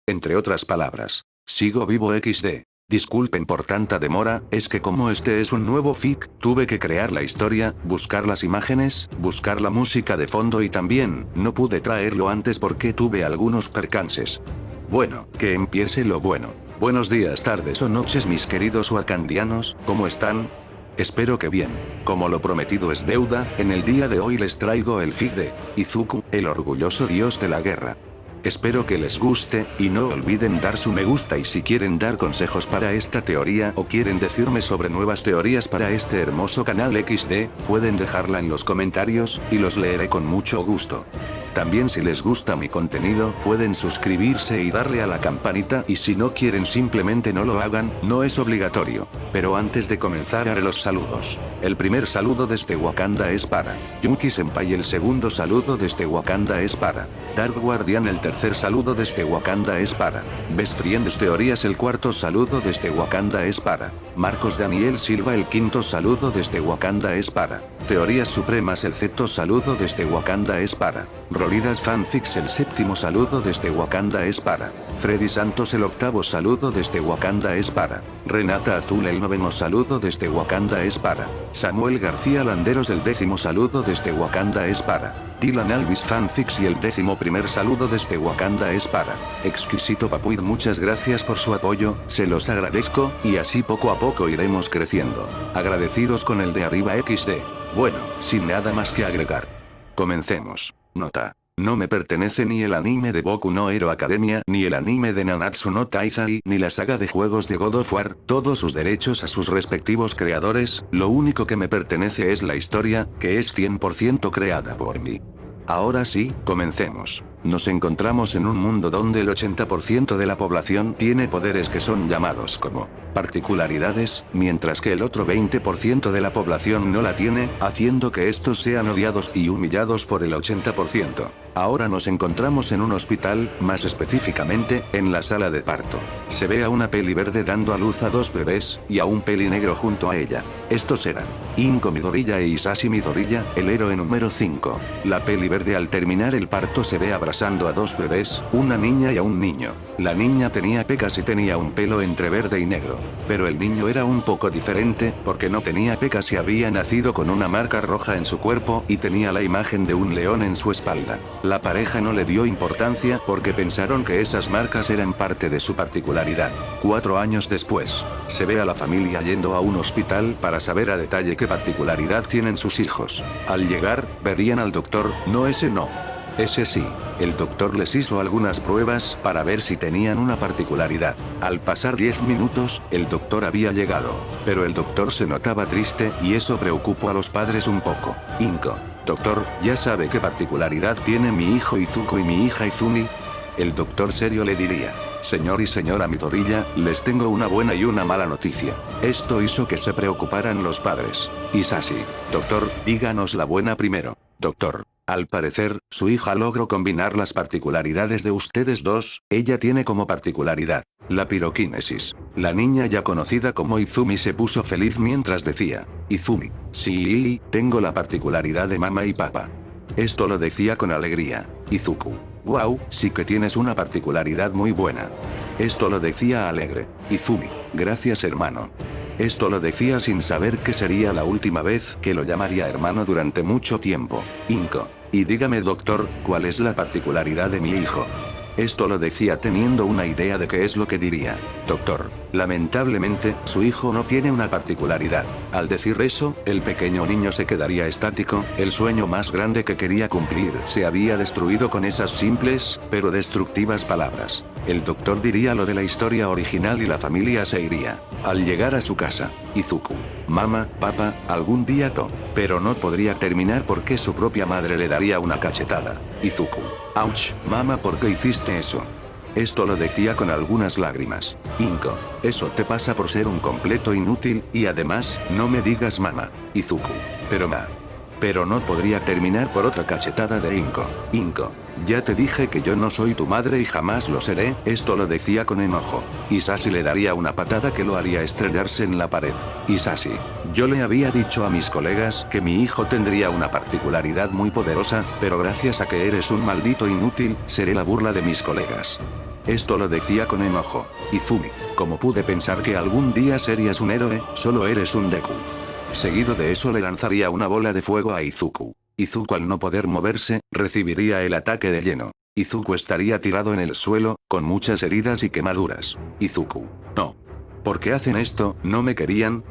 Entre otras palabras. Sigo vivo XD. Disculpen por tanta demora, es que como este es un nuevo fic, tuve que crear la historia, buscar las imágenes, buscar la música de fondo y también, no pude traerlo antes porque tuve algunos percances. Bueno, que empiece lo bueno. Buenos días, tardes o noches mis queridos wakandianos, ¿cómo están? Espero que bien. Como lo prometido es deuda, en el día de hoy les traigo el fic de Izuku, el orgulloso dios de la guerra. Espero que les guste, y no olviden dar su me gusta y si quieren dar consejos para esta teoría o quieren decirme sobre nuevas teorías para este hermoso canal XD, pueden dejarla en los comentarios, y los leeré con mucho gusto. También si les gusta mi contenido, pueden suscribirse y darle a la campanita y si no quieren simplemente no lo hagan, no es obligatorio. Pero antes de comenzar haré los saludos. El primer saludo desde Wakanda es para Yuki Senpai, el segundo saludo desde Wakanda es para Dark Guardian, el tercer saludo desde Wakanda es para Best Friends Teorías, el cuarto saludo desde Wakanda es para Marcos Daniel Silva, el quinto saludo desde Wakanda es para Teorías Supremas, el sexto saludo desde Wakanda es para Rolidas Fanfics, el séptimo saludo desde Wakanda es para Freddy Santos, el octavo saludo desde Wakanda es para Renata Azul, el noveno saludo desde Wakanda es para Samuel García Landeros, el décimo saludo desde Wakanda es para Dylan Alvis Fanfics y el décimo primer saludo desde Wakanda es para Exquisito Papuid. Muchas gracias por su apoyo, se los agradezco, y así poco a poco iremos creciendo. Agradecidos con el de arriba XD. Bueno, sin nada más que agregar. Comencemos. Nota. No me pertenece ni el anime de Boku no Hero Academia, ni el anime de Nanatsu no Taizai, ni la saga de juegos de God of War, todos sus derechos a sus respectivos creadores, lo único que me pertenece es la historia, que es 100% creada por mí. Ahora sí, comencemos. Nos encontramos en un mundo donde el 80% de la población tiene poderes que son llamados como particularidades, mientras que el otro 20% de la población no la tiene, haciendo que estos sean odiados y humillados por el 80%. Ahora nos encontramos en un hospital, más específicamente, en la sala de parto. Se ve a una peli verde dando a luz a dos bebés, y a un peli negro junto a ella. Estos eran Inko Midoriya e Isashi Midoriya, el héroe número 5. La peli verde al terminar el parto se ve abrazando a dos bebés, una niña y a un niño. La niña tenía pecas y tenía un pelo entre verde y negro. Pero el niño era un poco diferente, porque no tenía pecas y había nacido con una marca roja en su cuerpo y tenía la imagen de un león en su espalda. La pareja no le dio importancia porque pensaron que esas marcas eran parte de su particularidad. 4 años después, se ve a la familia yendo a un hospital para saber a detalle qué particularidad tienen sus hijos. Al llegar, verían al doctor, no ese no. Ese sí, el doctor les hizo algunas pruebas para ver si tenían una particularidad. Al pasar 10 minutos, el doctor había llegado. Pero el doctor se notaba triste y eso preocupó a los padres un poco. Inko, doctor, ¿ya sabe qué particularidad tiene mi hijo Izuku y mi hija Izumi? El doctor serio le diría, señor y señora Midoriya, les tengo una buena y una mala noticia. Esto hizo que se preocuparan los padres. Isashi, doctor, díganos la buena primero. Doctor. Al parecer, su hija logró combinar las particularidades de ustedes dos. Ella tiene como particularidad la piroquinesis. La niña ya conocida como Izumi se puso feliz mientras decía, Izumi, sí, tengo la particularidad de mamá y papá. Esto lo decía con alegría. Izuku, wow, sí que tienes una particularidad muy buena. Esto lo decía alegre. Izumi, gracias hermano. Esto lo decía sin saber que sería la última vez que lo llamaría hermano durante mucho tiempo. Inko, y dígame doctor, ¿cuál es la particularidad de mi hijo? Esto lo decía teniendo una idea de qué es lo que diría. Doctor, lamentablemente, su hijo no tiene una particularidad. Al decir eso, el pequeño niño se quedaría estático, el sueño más grande que quería cumplir se había destruido con esas simples, pero destructivas palabras. El doctor diría lo de la historia original y la familia se iría. Al llegar a su casa, Izuku, mamá, papá, algún día pero no podría terminar porque su propia madre le daría una cachetada. Izuku, ouch, mamá, ¿por qué hiciste eso? Esto lo decía con algunas lágrimas. Inko, eso te pasa por ser un completo inútil, y además, no me digas mamá. Izuku, pero no podría terminar por otra cachetada de Inko. Inko, ya te dije que yo no soy tu madre y jamás lo seré. Esto lo decía con enojo. Isashi le daría una patada que lo haría estrellarse en la pared. Isashi, yo le había dicho a mis colegas que mi hijo tendría una particularidad muy poderosa, pero gracias a que eres un maldito inútil, seré la burla de mis colegas. Esto lo decía con enojo. Izumi, ¿cómo pude pensar que algún día serías un héroe? Solo eres un Deku. Seguido de eso le lanzaría una bola de fuego a Izuku. Izuku al no poder moverse, recibiría el ataque de lleno. Izuku estaría tirado en el suelo, con muchas heridas y quemaduras. Izuku. No. ¿Por qué hacen esto? ¿No me querían?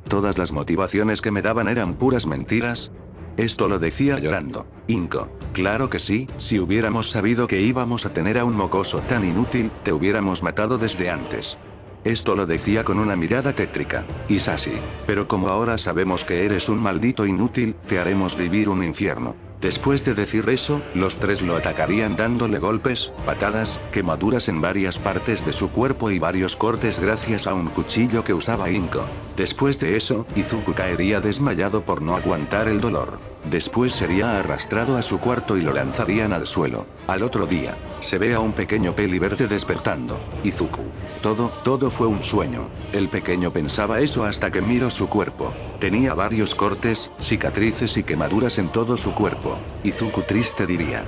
¿Todas las motivaciones que me daban eran puras mentiras? Esto lo decía llorando. Inko. Claro que sí, si hubiéramos sabido que íbamos a tener a un mocoso tan inútil, te hubiéramos matado desde antes. Esto lo decía con una mirada tétrica. Isashi. Pero como ahora sabemos que eres un maldito inútil, te haremos vivir un infierno. Después de decir eso, los tres lo atacarían dándole golpes, patadas, quemaduras en varias partes de su cuerpo y varios cortes gracias a un cuchillo que usaba Inko. Después de eso, Izuku caería desmayado por no aguantar el dolor. Después sería arrastrado a su cuarto y lo lanzarían al suelo. Al otro día, se ve a un pequeño peli verde despertando. Izuku. Todo fue un sueño. El pequeño pensaba eso hasta que miró su cuerpo. Tenía varios cortes, cicatrices y quemaduras en todo su cuerpo. Izuku triste diría.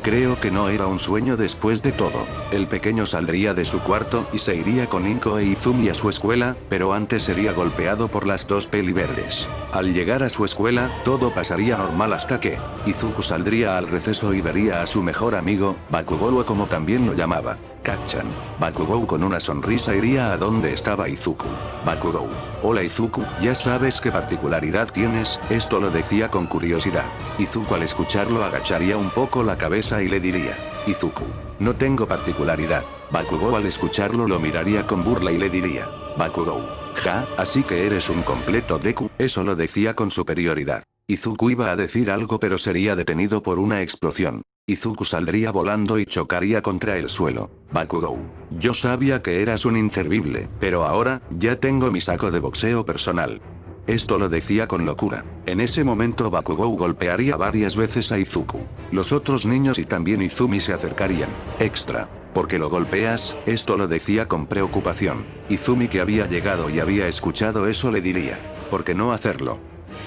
Creo que no era un sueño después de todo. El pequeño saldría de su cuarto y se iría con Inko e Izumi a su escuela, pero antes sería golpeado por las dos peli verdes. Al llegar a su escuela, todo pasaría normal hasta que Izuku saldría al receso y vería a su mejor amigo, Bakugou como también lo llamaba. Kacchan. Bakugou con una sonrisa iría a donde estaba Izuku. Bakugou. Hola Izuku, ¿ya sabes qué particularidad tienes? Esto lo decía con curiosidad. Izuku al escucharlo agacharía un poco la cabeza y le diría. Izuku. No tengo particularidad. Bakugou al escucharlo lo miraría con burla y le diría. Bakugou. Ja, así que eres un completo Deku. Eso lo decía con superioridad. Izuku iba a decir algo pero sería detenido por una explosión. Izuku saldría volando y chocaría contra el suelo. Bakugou. Yo sabía que eras un inservible, pero ahora, ya tengo mi saco de boxeo personal. Esto lo decía con locura. En ese momento Bakugou golpearía varias veces a Izuku. Los otros niños y también Izumi se acercarían. Extra. ¿Por qué lo golpeas? Esto lo decía con preocupación. Izumi que había llegado y había escuchado eso le diría. ¿Por qué no hacerlo?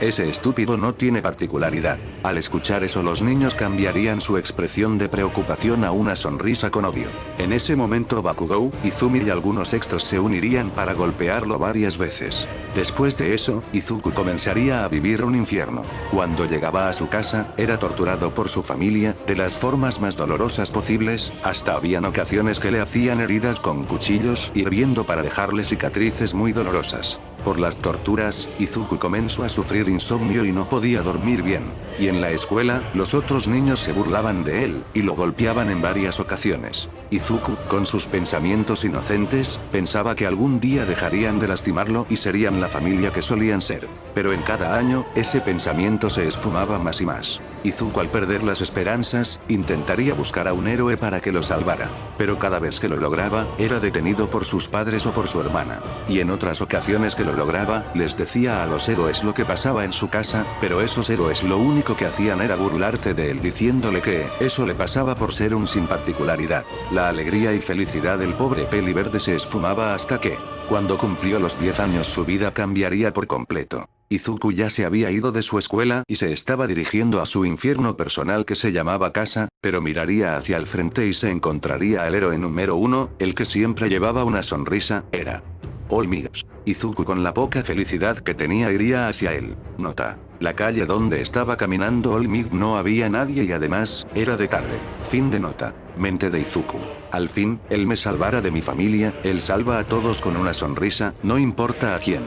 Ese estúpido no tiene particularidad. Al escuchar eso los niños cambiarían su expresión de preocupación a una sonrisa con odio. En ese momento Bakugou, Izumi y algunos extras se unirían para golpearlo varias veces. Después de eso, Izuku comenzaría a vivir un infierno. Cuando llegaba a su casa, era torturado por su familia, de las formas más dolorosas posibles, hasta habían ocasiones que le hacían heridas con cuchillos hirviendo para dejarle cicatrices muy dolorosas. Por las torturas, Izuku comenzó a sufrir insomnio y no podía dormir bien. Y en la escuela, los otros niños se burlaban de él, y lo golpeaban en varias ocasiones. Izuku, con sus pensamientos inocentes, pensaba que algún día dejarían de lastimarlo y serían la familia que solían ser. Pero en cada año, ese pensamiento se esfumaba más y más. Izuku al perder las esperanzas, intentaría buscar a un héroe para que lo salvara. Pero cada vez que lo lograba, era detenido por sus padres o por su hermana. Y en otras ocasiones que lo lograba, les decía a los héroes lo que pasaba en su casa, pero esos héroes lo único que hacían era burlarse de él diciéndole que eso le pasaba por ser un sin particularidad. La alegría y felicidad del pobre peli verde se esfumaba hasta que, cuando cumplió los 10 años su vida cambiaría por completo. Izuku ya se había ido de su escuela y se estaba dirigiendo a su infierno personal que se llamaba casa, pero miraría hacia el frente y se encontraría al héroe número 1, el que siempre llevaba una sonrisa, era Olmigos. Izuku con la poca felicidad que tenía iría hacia él. Nota. La calle donde estaba caminando Olmig no había nadie y además, era de tarde. Fin de nota. Mente de Izuku. Al fin, él me salvará de mi familia, él salva a todos con una sonrisa, no importa a quién.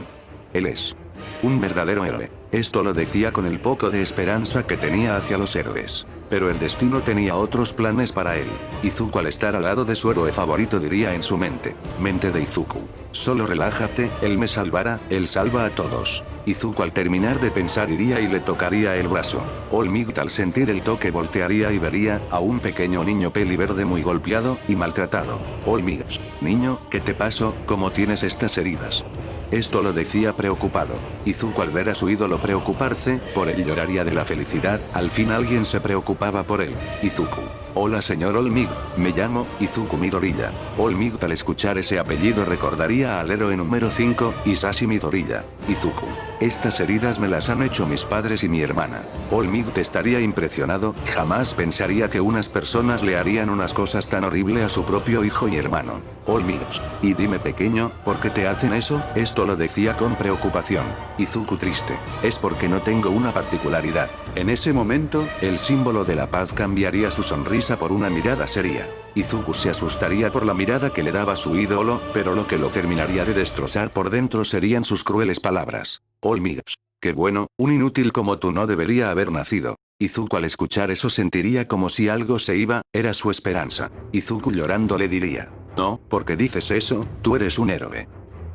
Él es un verdadero héroe. Esto lo decía con el poco de esperanza que tenía hacia los héroes. Pero el destino tenía otros planes para él. Izuku al estar al lado de su héroe favorito diría en su mente. Mente de Izuku. Solo relájate, él me salvará, él salva a todos. Izuku al terminar de pensar iría y le tocaría el brazo. Olmig al sentir el toque voltearía y vería a un pequeño niño peli verde muy golpeado y maltratado. Olmig. Niño, ¿qué te pasó? ¿Cómo tienes estas heridas? Esto lo decía preocupado. Izuku al ver a su ídolo preocuparse, por él lloraría de la felicidad, al fin alguien se preocupaba por él. Izuku. Hola señor Olmig, me llamo Izuku Midoriya. Olmig al escuchar ese apellido recordaría al héroe número 5, Hisashi Midoriya. Izuku. Estas heridas me las han hecho mis padres y mi hermana. Olmig te estaría impresionado, jamás pensaría que unas personas le harían unas cosas tan horribles a su propio hijo y hermano. Olmig. Y dime pequeño, ¿por qué te hacen eso? Esto lo decía con preocupación. Izuku triste. Es porque no tengo una particularidad. En ese momento, el símbolo de la paz cambiaría su sonrisa por una mirada seria. Izuku se asustaría por la mirada que le daba su ídolo, pero lo que lo terminaría de destrozar por dentro serían sus crueles palabras. Olmig. Qué bueno, un inútil como tú no debería haber nacido. Izuku al escuchar eso sentiría como si algo se iba, era su esperanza. Izuku llorando le diría. No, ¿por qué dices eso? Tú eres un héroe.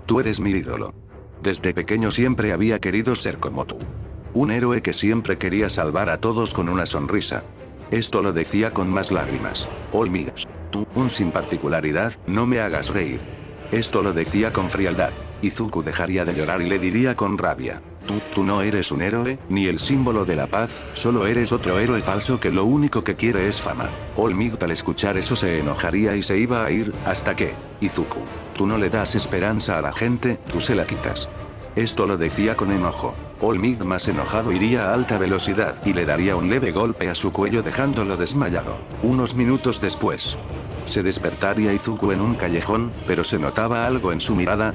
Tú eres mi ídolo. Desde pequeño siempre había querido ser como tú. Un héroe que siempre quería salvar a todos con una sonrisa. Esto lo decía con más lágrimas. Olmig. Tú, un sin particularidad, no me hagas reír. Esto lo decía con frialdad. Izuku dejaría de llorar y le diría con rabia. Tú no eres un héroe, ni el símbolo de la paz, solo eres otro héroe falso que lo único que quiere es fama. Olmig al escuchar eso se enojaría y se iba a ir, hasta que, Izuku, tú no le das esperanza a la gente, tú se la quitas. Esto lo decía con enojo. Olmig más enojado iría a alta velocidad y le daría un leve golpe a su cuello dejándolo desmayado. Unos minutos después. Se despertaría Izuku en un callejón, pero se notaba algo en su mirada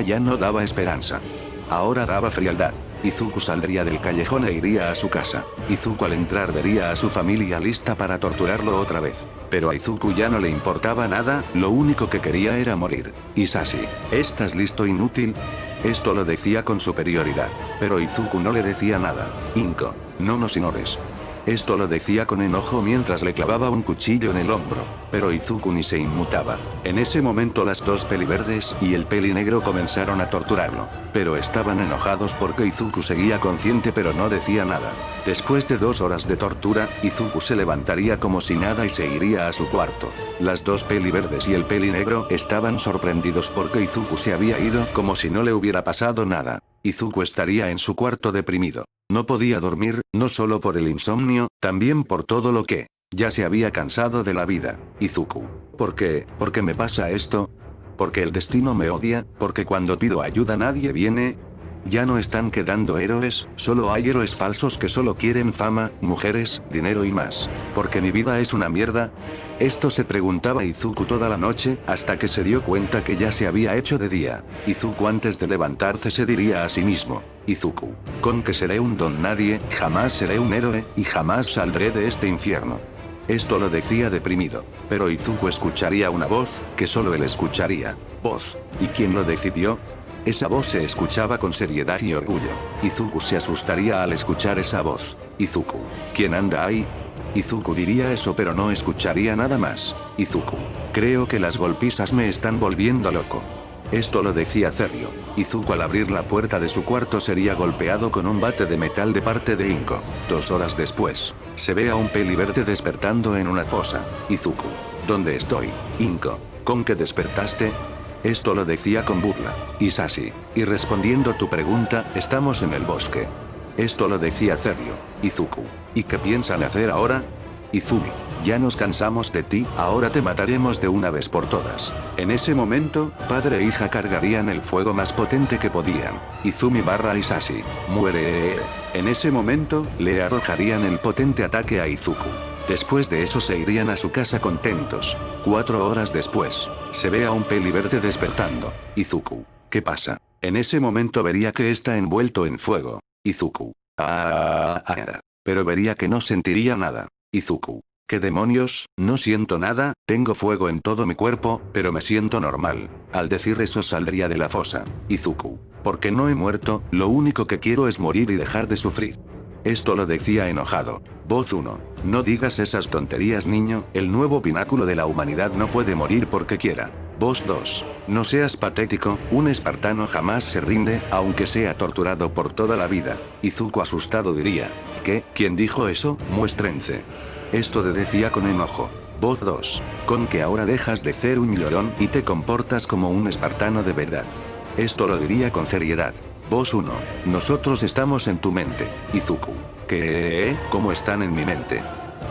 ya no daba esperanza. Ahora daba frialdad. Izuku saldría del callejón e iría a su casa. Izuku al entrar vería a su familia lista para torturarlo otra vez. Pero a Izuku ya no le importaba nada, lo único que quería era morir. Hisashi, ¿estás listo inútil? Esto lo decía con superioridad. Pero Izuku no le decía nada. Inko, no nos ignores. Esto lo decía con enojo mientras le clavaba un cuchillo en el hombro. Pero Izuku ni se inmutaba. En ese momento las dos peliverdes y el pelinegro comenzaron a torturarlo. Pero estaban enojados porque Izuku seguía consciente pero no decía nada. Después de 2 horas de tortura, Izuku se levantaría como si nada y se iría a su cuarto. Las dos peliverdes y el pelinegro estaban sorprendidos porque Izuku se había ido como si no le hubiera pasado nada. Izuku estaría en su cuarto deprimido. No podía dormir, no solo por el insomnio, también por todo lo que ya se había cansado de la vida. Izuku. ¿Por qué? ¿Por qué me pasa esto? ¿Porque el destino me odia? ¿Porque cuando pido ayuda nadie viene? Ya no están quedando héroes, solo hay héroes falsos que solo quieren fama, mujeres, dinero y más. ¿Porque mi vida es una mierda? Esto se preguntaba Izuku toda la noche, hasta que se dio cuenta que ya se había hecho de día. Izuku antes de levantarse se diría a sí mismo. Izuku. Con que seré un don nadie, jamás seré un héroe, y jamás saldré de este infierno. Esto lo decía deprimido. Pero Izuku escucharía una voz, que solo él escucharía. Voz. ¿Y quién lo decidió? Esa voz se escuchaba con seriedad y orgullo. Izuku se asustaría al escuchar esa voz. Izuku. ¿Quién anda ahí? Izuku diría eso pero no escucharía nada más. Izuku. Creo que las golpizas me están volviendo loco. Esto lo decía Zerio. Izuku al abrir la puerta de su cuarto sería golpeado con un bate de metal de parte de Inko. 2 horas después, se ve a un peliverde despertando en una fosa. Izuku. ¿Dónde estoy? Inko. ¿Con qué despertaste? Esto lo decía con burla. Hisashi. Y respondiendo tu pregunta, estamos en el bosque. Esto lo decía Zerio. Izuku. ¿Y qué piensan hacer ahora? Izumi. Ya nos cansamos de ti, ahora te mataremos de una vez por todas. En ese momento, padre e hija cargarían el fuego más potente que podían. Izumi barra Hisashi. Muere. En ese momento, le arrojarían el potente ataque a Izuku. Después de eso se irían a su casa contentos. 4 horas después, se ve a un peliverde despertando. Izuku. ¿Qué pasa? En ese momento vería que está envuelto en fuego. Izuku. Pero vería que no sentiría nada. Izuku. ¿Qué demonios? No siento nada, tengo fuego en todo mi cuerpo, pero me siento normal. Al decir eso saldría de la fosa. Izuku. Porque no he muerto, lo único que quiero es morir y dejar de sufrir. Esto lo decía enojado. Voz 1. No digas esas tonterías niño, el nuevo pináculo de la humanidad no puede morir porque quiera. Voz 2. No seas patético, un espartano jamás se rinde, aunque sea torturado por toda la vida. Izuku asustado diría. ¿Qué? ¿Quién dijo eso? Muéstrense. Esto decía con enojo. Voz 2. Con que ahora dejas de ser un llorón y te comportas como un espartano de verdad. Esto lo diría con seriedad. Voz 1. Nosotros estamos en tu mente. Izuku. ¿Qué? ¿Cómo están en mi mente?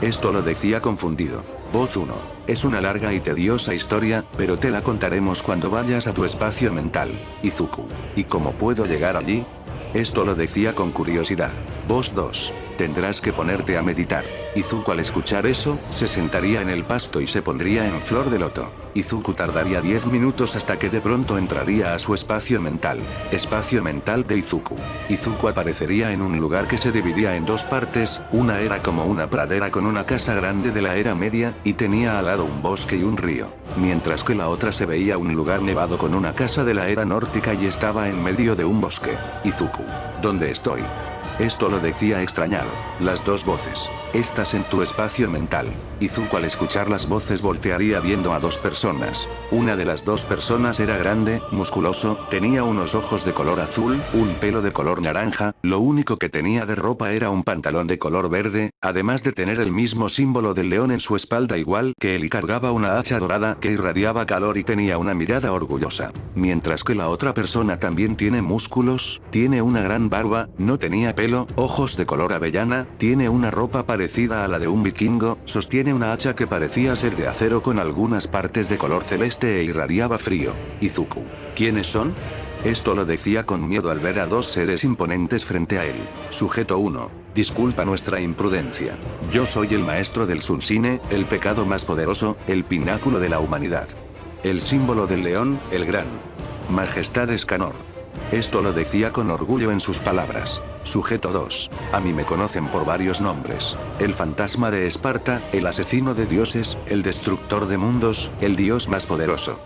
Esto lo decía confundido. Voz 1. Es una larga y tediosa historia, pero te la contaremos cuando vayas a tu espacio mental. Izuku. ¿Y cómo puedo llegar allí? Esto lo decía con curiosidad. Voz 2. Tendrás que ponerte a meditar. Izuku al escuchar eso, se sentaría en el pasto y se pondría en flor de loto. Izuku tardaría 10 minutos hasta que de pronto entraría a su espacio mental. Espacio mental de Izuku. Izuku aparecería en un lugar que se dividía en dos partes, una era como una pradera con una casa grande de la era media, y tenía al lado un bosque y un río. Mientras que la otra se veía un lugar nevado con una casa de la era nórdica y estaba en medio de un bosque. Izuku. ¿Dónde estoy? Esto lo decía extrañado. Las dos voces. Estás en tu espacio mental. Izuku al escuchar las voces voltearía viendo a dos personas. Una de las dos personas era grande, musculoso, tenía unos ojos de color azul, un pelo de color naranja, lo único que tenía de ropa era un pantalón de color verde, además de tener el mismo símbolo del león en su espalda igual que él y cargaba una hacha dorada que irradiaba calor y tenía una mirada orgullosa. Mientras que la otra persona también tiene músculos, tiene una gran barba, no tenía pelo, ojos de color avellana, tiene una ropa parecida a la de un vikingo, sostiene una hacha que parecía ser de acero con algunas partes de color celeste e irradiaba frío. Izuku. ¿Quiénes son? Esto lo decía con miedo al ver a dos seres imponentes frente a él. Sujeto 1. Disculpa nuestra imprudencia. Yo soy el maestro del Sunsine, el pecado más poderoso, el pináculo de la humanidad. El símbolo del león, el gran. Majestad Escanor. Esto lo decía con orgullo en sus palabras. Sujeto 2. A mí me conocen por varios nombres. El fantasma de Esparta, el asesino de dioses, el destructor de mundos, el dios más poderoso.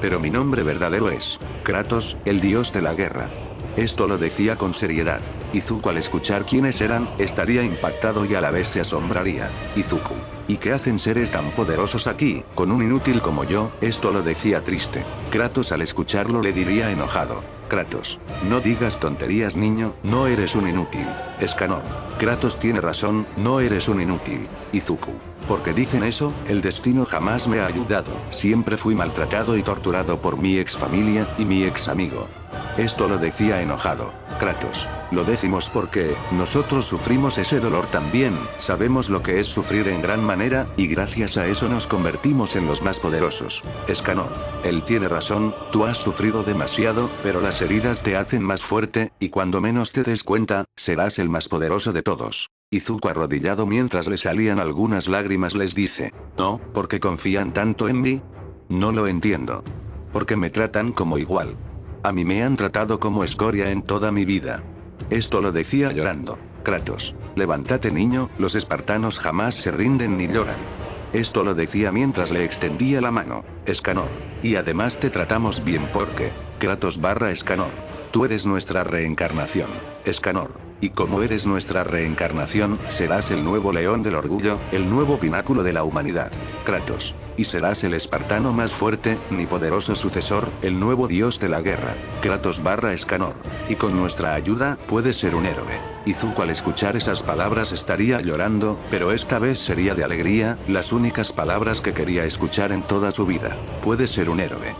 Pero mi nombre verdadero es Kratos, el dios de la guerra. Esto lo decía con seriedad. Izuku al escuchar quiénes eran, estaría impactado y a la vez se asombraría. Izuku. ¿Y qué hacen seres tan poderosos aquí, con un inútil como yo? Esto lo decía triste. Kratos al escucharlo le diría enojado. Kratos. No digas tonterías niño, no eres un inútil. Escanor. Kratos tiene razón, no eres un inútil. Izuku. Porque dicen eso, el destino jamás me ha ayudado. Siempre fui maltratado y torturado por mi ex familia y mi ex amigo. Esto lo decía enojado. Kratos. Lo decimos porque, nosotros sufrimos ese dolor también, sabemos lo que es sufrir en gran manera, y gracias a eso nos convertimos en los más poderosos. Escanor. Él tiene razón, tú has sufrido demasiado, pero las heridas te hacen más fuerte, y cuando menos te des cuenta, serás el más poderoso de todos. Izuku arrodillado mientras le salían algunas lágrimas les dice. No, porque confían tanto en mí. No lo entiendo. Porque me tratan como igual. A mí me han tratado como escoria en toda mi vida. Esto lo decía llorando. Kratos. Levántate niño, los espartanos jamás se rinden ni lloran. Esto lo decía mientras le extendía la mano. Escanor. Y además te tratamos bien porque. Kratos / Escanor. Tú eres nuestra reencarnación. Escanor. Y como eres nuestra reencarnación, serás el nuevo león del orgullo, el nuevo pináculo de la humanidad. Kratos. Y serás el espartano más fuerte, mi poderoso sucesor, el nuevo dios de la guerra. Kratos / Escanor. Y con nuestra ayuda, puedes ser un héroe. Izuku al escuchar esas palabras estaría llorando, pero esta vez sería de alegría, las únicas palabras que quería escuchar en toda su vida. Puedes ser un héroe.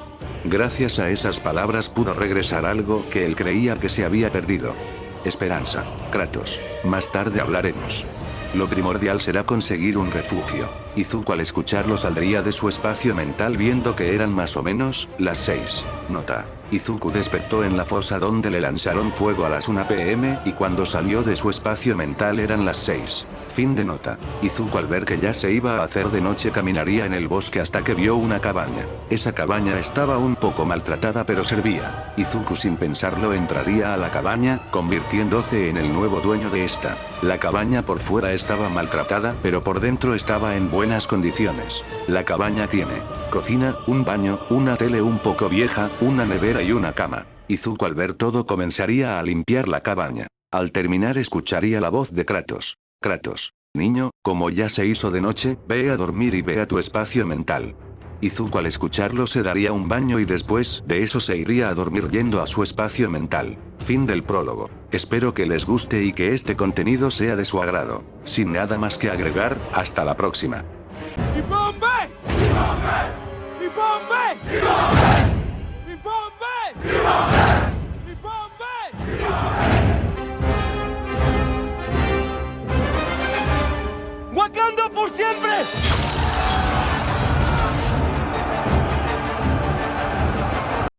Gracias a esas palabras pudo regresar algo que él creía que se había perdido. Esperanza. Kratos. Más tarde hablaremos. Lo primordial será conseguir un refugio. Izuku al escucharlo saldría de su espacio mental viendo que eran más o menos las 6. Nota. Izuku despertó en la fosa donde le lanzaron fuego a las 1 p.m. y cuando salió de su espacio mental eran las 6. Fin de nota. Izuku al ver que ya se iba a hacer de noche caminaría en el bosque hasta que vio una cabaña. Esa cabaña estaba un poco maltratada pero servía. Izuku sin pensarlo entraría a la cabaña, convirtiéndose en el nuevo dueño de esta. La cabaña por fuera estaba maltratada pero por dentro estaba en buenas condiciones. La cabaña tiene cocina, un baño, una tele un poco vieja, una nevera y una cama. Izuku al ver todo comenzaría a limpiar la cabaña. Al terminar escucharía la voz de Kratos. Kratos. Niño, como ya se hizo de noche, ve a dormir y ve a tu espacio mental. Izuku al escucharlo se daría un baño y después de eso se iría a dormir yendo a su espacio mental. Fin del prólogo. Espero que les guste y que este contenido sea de su agrado. Sin nada más que agregar, hasta la próxima. ¡Wakanda por siempre.